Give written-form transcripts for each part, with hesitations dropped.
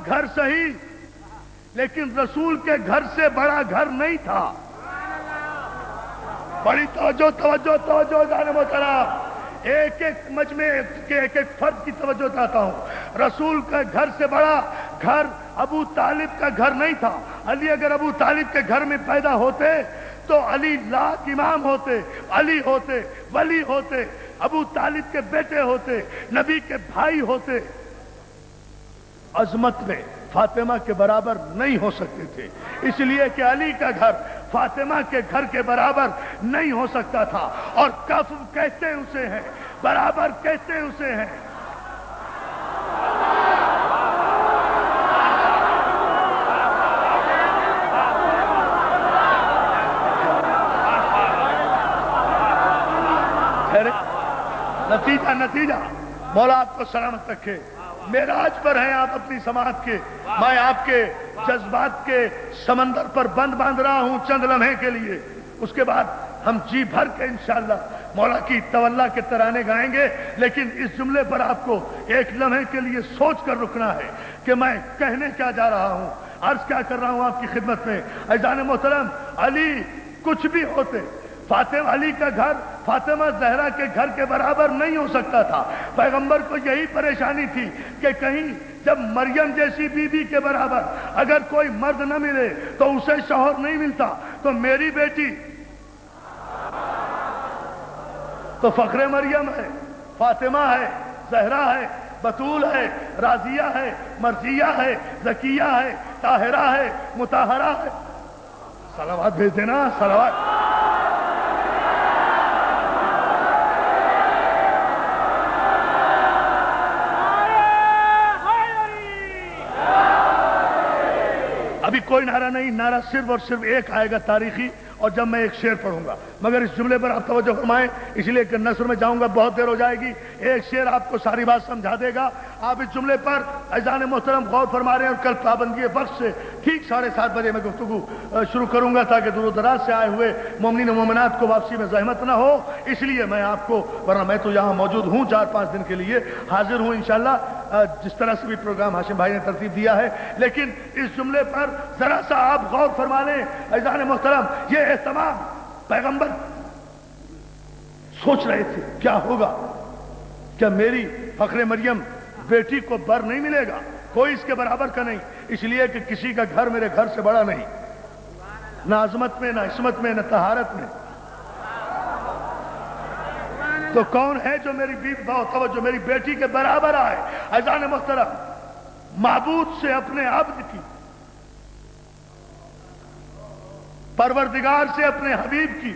گھر صحیح لیکن رسول کے گھر سے بڑا گھر نہیں تھا. بڑی توجہ جانے محترم، ایک ایک مجمع کے ایک ایک فرد کی توجہ چاہتا ہوں. رسول کا گھر سے بڑا گھر ابو طالب کا گھر نہیں تھا. علی اگر ابو طالب کے گھر میں پیدا ہوتے تو علی لاکھ امام ہوتے، علی ہوتے، ولی ہوتے، ابو طالب کے بیٹے ہوتے، نبی کے بھائی ہوتے. عظمت میں فاطمہ کے برابر نہیں ہو سکتے تھے، اس لیے کہ علی کا گھر فاطمہ کے گھر کے برابر نہیں ہو سکتا تھا. اور کف کہتے اسے ہیں، برابر کہتے اسے ہیں. نتیجہ مولا آپ کو سلامت رکھے. معراج پر ہیں آپ اپنی سماعت کے، میں آپ کے جذبات کے سمندر پر بند باندھ رہا ہوں چند لمحے کے لیے. اس کے بعد ہم جی بھر کے انشاءاللہ مولا کی تولا کے ترانے گائیں گے. لیکن اس جملے پر آپ کو ایک لمحے کے لیے سوچ کر رکنا ہے کہ میں کہنے کیا جا رہا ہوں، عرض کیا کر رہا ہوں آپ کی خدمت میں. عزیزان محترم، علی کچھ بھی ہوتے، فاطمہ علی کا گھر فاطمہ زہرا کے گھر کے برابر نہیں ہو سکتا تھا. پیغمبر کو یہی پریشانی تھی کہ کہیں جب مریم جیسی بی بی کے برابر اگر کوئی مرد نہ ملے تو اسے شوہر نہیں ملتا، تو میری بیٹی تو فخر مریم ہے، فاطمہ ہے، زہرا ہے، بطول ہے، راضیہ ہے، مرضیہ ہے، زکیہ ہے، طاہرہ ہے، مطہرہ ہے. صلوات بھیج دینا، صلوات. ابھی کوئی نعرہ نہیں، نعرہ صرف اور صرف ایک آئے گا تاریخی، اور جب میں ایک شعر پڑھوں گا. مگر اس جملے پر آپ توجہ فرمائیں، اس لیے کہ نثر میں جاؤں گا بہت دیر ہو جائے گی. ایک شعر آپ کو ساری بات سمجھا دے گا. آپ اس جملے پر عزیزان محترم غور فرما رہے ہیں. اور کل پابندی وقت سے ٹھیک 7:30 بجے میں گفتگو شروع کروں گا تاکہ دور و دراز سے آئے ہوئے مومنین و مومنات کو واپسی میں زحمت نہ ہو. اس لیے میں آپ کو، ورنہ میں تو یہاں موجود ہوں 4-5 دن کے لیے حاضر ہوں انشاءاللہ، جس طرح سے بھی پروگرام ہاشم بھائی نے ترتیب دیا ہے. لیکن اس جملے پر ذرا سا آپ غور فرما لیں عزیزان محترم. یہ اہتمام پیغمبر سوچ رہے تھے کیا ہوگا، کیا میری فخر مریم بیٹی کو بر نہیں ملے گا، کوئی اس کے برابر کا نہیں، اس لیے کہ کسی کا گھر میرے گھر سے بڑا نہیں، نہ عظمت میں، نہ عصمت میں، نہ طہارت میں. تو کون ہے جو میری جو میری بیٹی کے برابر آئے؟ عزیزان محترم، معبود سے اپنے عبد کی، پروردگار سے اپنے حبیب کی،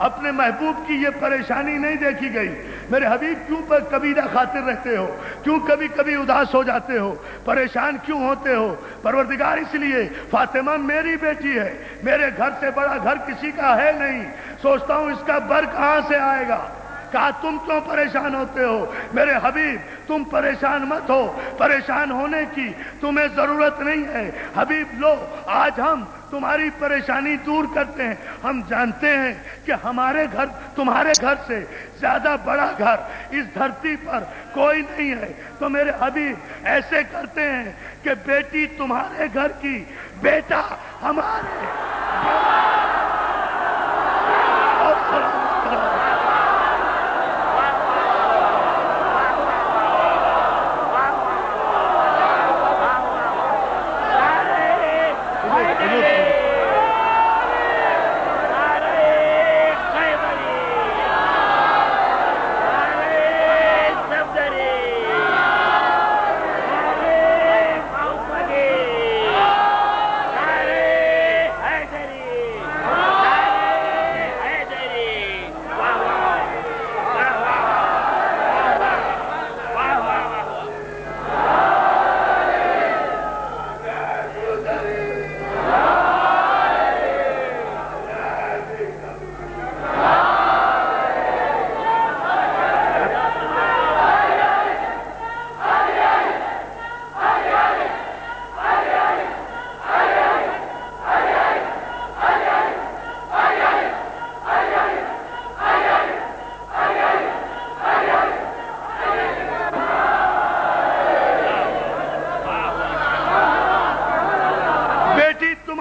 اپنے محبوب کی یہ پریشانی نہیں دیکھی گئی. میرے حبیب کیوں پر کبیرہ خاطر رہتے ہو، کیوں کبھی کبھی اداس ہو جاتے ہو، پریشان کیوں ہوتے ہو؟ پروردگار اس لیے فاطمہ میری بیٹی ہے، میرے گھر سے بڑا گھر کسی کا ہے نہیں، سوچتا ہوں اس کا بر کہاں سے آئے گا. کہا تم کیوں پریشان ہوتے ہو؟ میرے حبیب تم پریشان مت ہو، پریشان ہونے کی تمہیں ضرورت نہیں ہے. حبیب لو، آج ہم تمہاری پریشانی دور کرتے ہیں. ہم جانتے ہیں کہ ہمارے گھر تمہارے گھر سے زیادہ بڑا گھر اس دھرتی پر کوئی نہیں ہے. تو میرے حبیب ایسے کرتے ہیں کہ بیٹی تمہارے گھر کی، بیٹا ہمارے.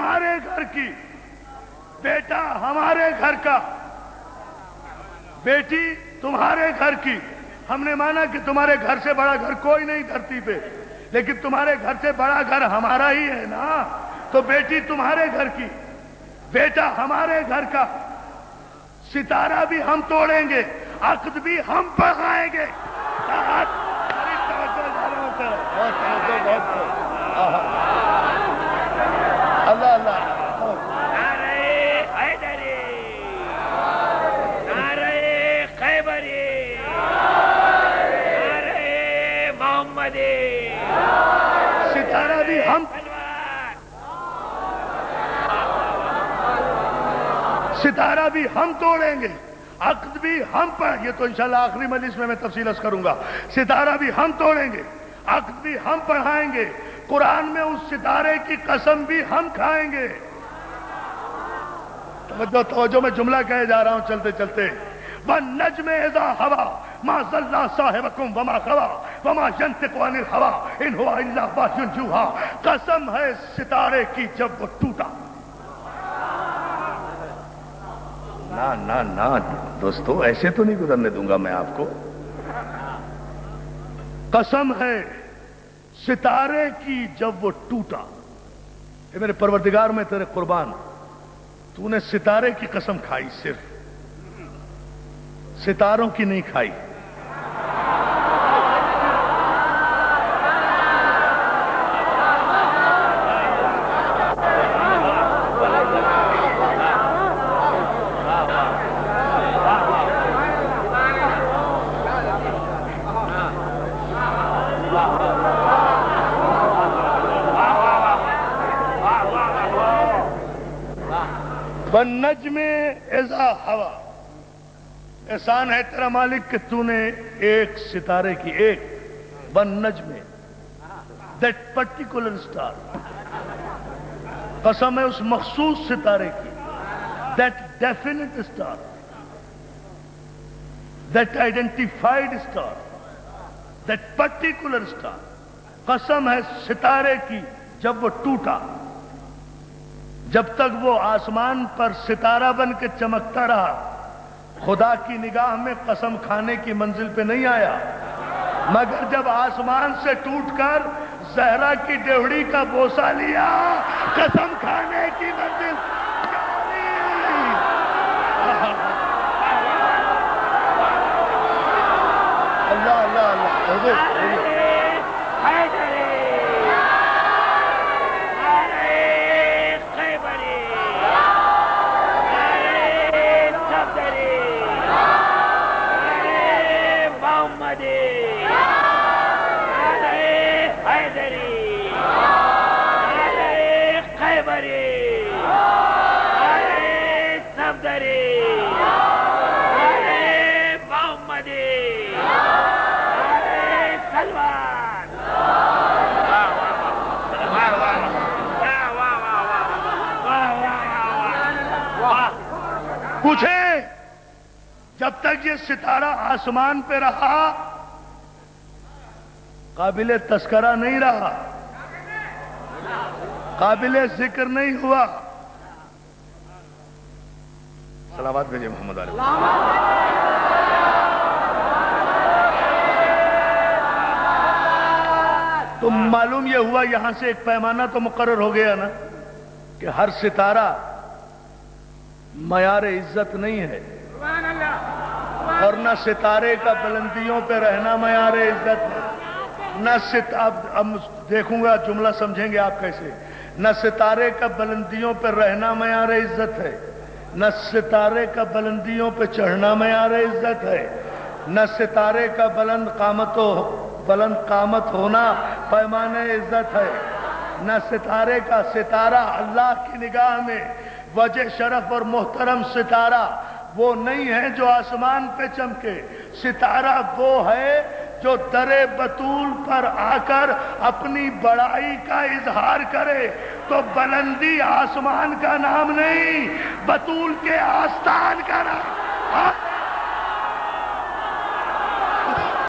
تمہارے گھر کی، بیٹا ہمارے گھر کا، بیٹی تمہارے گھر کی۔ ہم نے مانا کہ تمہارے گھر سے بڑا گھر کوئی نہیں دھرتی پہ، لیکن تمہارے گھر سے بڑا گھر ہمارا ہی ہے نا۔ تو بیٹی تمہارے گھر کی، بیٹا ہمارے گھر کا، ستارہ بھی ہم توڑیں گے، عقد بھی ہم پڑھائیں گے۔ اللہ اللہ، ستارہ بھی ہم، ستارہ بھی ہم توڑیں گے، عقد بھی ہم پر، یہ تو انشاءاللہ آخری مجلس میں تفصیل عرض کروں گا۔ ستارہ بھی ہم توڑیں گے، عقد بھی ہم پڑھائیں گے، قرآن میں اس ستارے کی قسم بھی ہم کھائیں گے۔ توجہ توجہ، میں جملہ کہے جا رہا ہوں چلتے چلتے۔ وَالنَّجْمِ إِذَا هَوَىٰ مَا ضَلَّ صَاحِبُكُمْ وَمَا غَوَىٰ وَمَا يَنطِقُ عَنِ الْهَوَىٰ إِنْ هُوَ إِلَّا وَحْيٌ يُوحَىٰ۔ قسم ہے ستارے کی جب وہ ٹوٹا۔ نا نا نا دوستو، ایسے تو نہیں گزرنے دوں گا میں آپ کو۔ قسم ہے ستارے کی جب وہ ٹوٹا۔ اے میرے پروردگار، میں تیرے قربان، تو نے ستارے کی قسم کھائی، صرف ستاروں کی نہیں کھائی۔ وَالنَّجْمِ إِذَا هَوَىٰ، احسان ہے تیرا مالک کہ تو نے ایک ستارے کی، ایک وَالنَّجْمِ، that particular star، قسم ہے اس مخصوص ستارے کی، that definite star، that identified star، that particular star، قسم ہے ستارے کی جب وہ ٹوٹا۔ جب تک وہ آسمان پر ستارہ بن کے چمکتا رہا، خدا کی نگاہ میں قسم کھانے کی منزل پہ نہیں آیا، مگر جب آسمان سے ٹوٹ کر زہرا کی ڈیوڑی کا بوسہ لیا، قسم کھانے کی منزل اللہ اللہ اللہ۔ پوچھیں، جب تک یہ ستارہ آسمان پہ رہا قابل تذکرہ نہیں رہا، قابل ذکر نہیں ہوا۔ صلوات بھیجے محمد علیہ۔ تو معلوم یہ ہوا، یہاں سے ایک پیمانہ تو مقرر ہو گیا نا کہ ہر ستارہ معیار عزت نہیں ہے، اور نہ ستارے کا بلندیوں پہ رہنا معیار عزت ہے، نہ اب دیکھوں گا جملہ سمجھیں گے آپ کیسے، نہ ستارے کا بلندیوں پہ رہنا معیار عزت ہے، نہ ستارے کا بلندیوں پہ چڑھنا معیار عزت ہے، نہ ستارے کا بلند قامت ہونا پیمانہ عزت ہے، نہ ستارے کا، ستارہ اللہ کی نگاہ میں وجہ شرف اور محترم ستارہ وہ نہیں ہے جو آسمان پہ چمکے، ستارہ وہ ہے جو در بطول پر آ کر اپنی بڑائی کا اظہار کرے۔ تو بلندی آسمان کا نام نہیں، بطول کے آستان کا نام۔